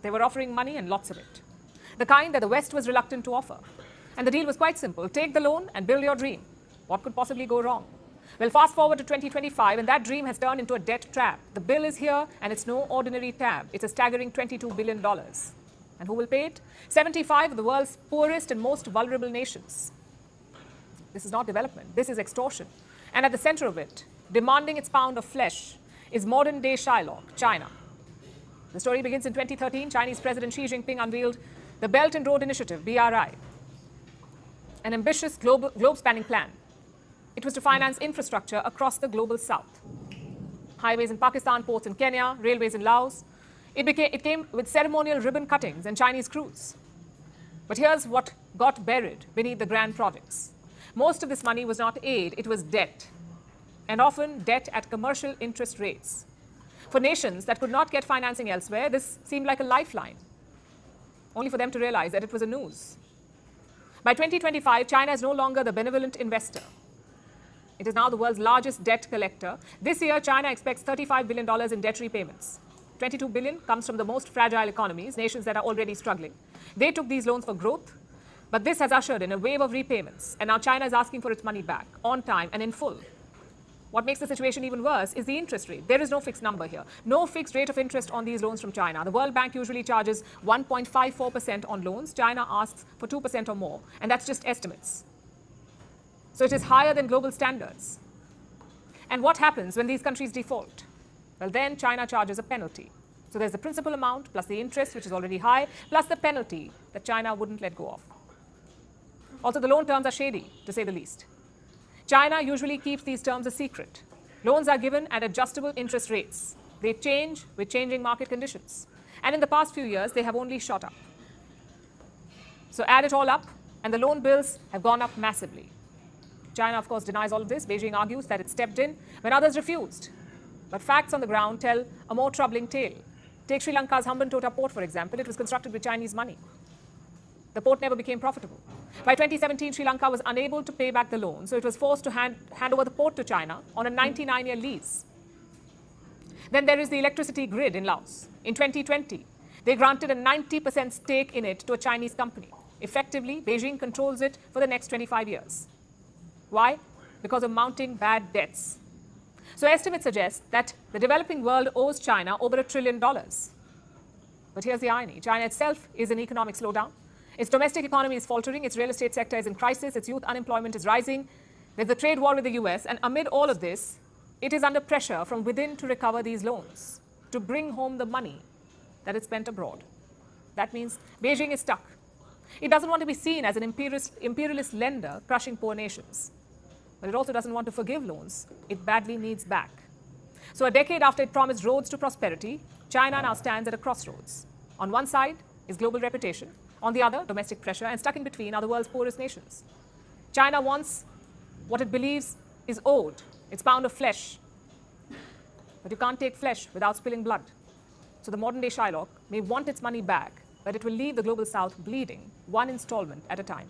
They were offering money and lots of it, the kind that the West was reluctant to offer. And the deal was quite simple. Take the loan and build your dream. What could possibly go wrong? Well, fast forward to 2025, and that dream has turned into a debt trap. The bill is here, and it's no ordinary tab. It's a staggering $22 billion. And who will pay it? 75 of the world's poorest and most vulnerable nations. This is not development. This is extortion. And at the center of it, demanding its pound of flesh, is modern-day SHYLOCK, China. The story begins in 2013. Chinese President Xi Jinping unveiled the Belt and Road Initiative, BRI, an ambitious globe-spanning plan. It was to finance infrastructure across the global south. Highways in Pakistan, ports in Kenya, railways in Laos. It came with ceremonial ribbon cuttings and Chinese crews. But here's what got buried beneath the grand projects. Most of this money was not aid, it was debt. And often debt at commercial interest rates. For nations that could not get financing elsewhere, this seemed like a lifeline, only for them to realize that it was a noose. By 2025, China is no longer the benevolent investor. It is now the world's largest debt collector. This year, China expects $35 billion in debt repayments. $22 billion comes from the most fragile economies, nations that are already struggling. They took these loans for growth, but this has ushered in a wave of repayments, and now China is asking for its money back, on time and in full. What makes the situation even worse is the interest rate. There is no fixed number here. No fixed rate of interest on these loans from China. The World Bank usually charges 1.54% on loans. China asks for 2% or more, and that's just estimates. So it is higher than global standards. And what happens when these countries default? Well, then China charges a penalty. So there's the principal amount plus the interest, which is already high, plus the penalty that China wouldn't let go of. Also, the loan terms are shady, to say the least. China usually keeps these terms a secret. Loans are given at adjustable interest rates. They change with changing market conditions. And in the past few years, they have only shot up. So add it all up, and the loan bills have gone up massively. China, of course, denies all of this. Beijing argues that it stepped in when others refused. But facts on the ground tell a more troubling tale. Take Sri Lanka's Hambantota port, for example. It was constructed with Chinese money. The port never became profitable. By 2017, Sri Lanka was unable to pay back the loan, so it was forced to hand over the port to China on a 99-year lease. Then there is the electricity grid in Laos. In 2020, they granted a 90% stake in it to a Chinese company. Effectively, Beijing controls it for the next 25 years. Why? Because of mounting bad debts. So estimates suggest that the developing world owes China over $1 trillion. But here's the irony. China itself is in economic slowdown. Its domestic economy is faltering, its real estate sector is in crisis, its youth unemployment is rising, there's a trade war with the US, and amid all of this, it is under pressure from within to recover these loans, to bring home the money that it spent abroad. That means Beijing is stuck. It doesn't want to be seen as an imperialist lender crushing poor nations. But it also doesn't want to forgive loans it badly needs back. So a decade after it promised roads to prosperity, China now stands at a crossroads. On one side is global reputation. On the other, domestic pressure, and stuck in between are the world's poorest nations. China wants what it believes is owed, its pound of flesh. But you can't take flesh without spilling blood. So the modern-day SHYLOCK may want its money back, but it will leave the global south bleeding, one installment at a time.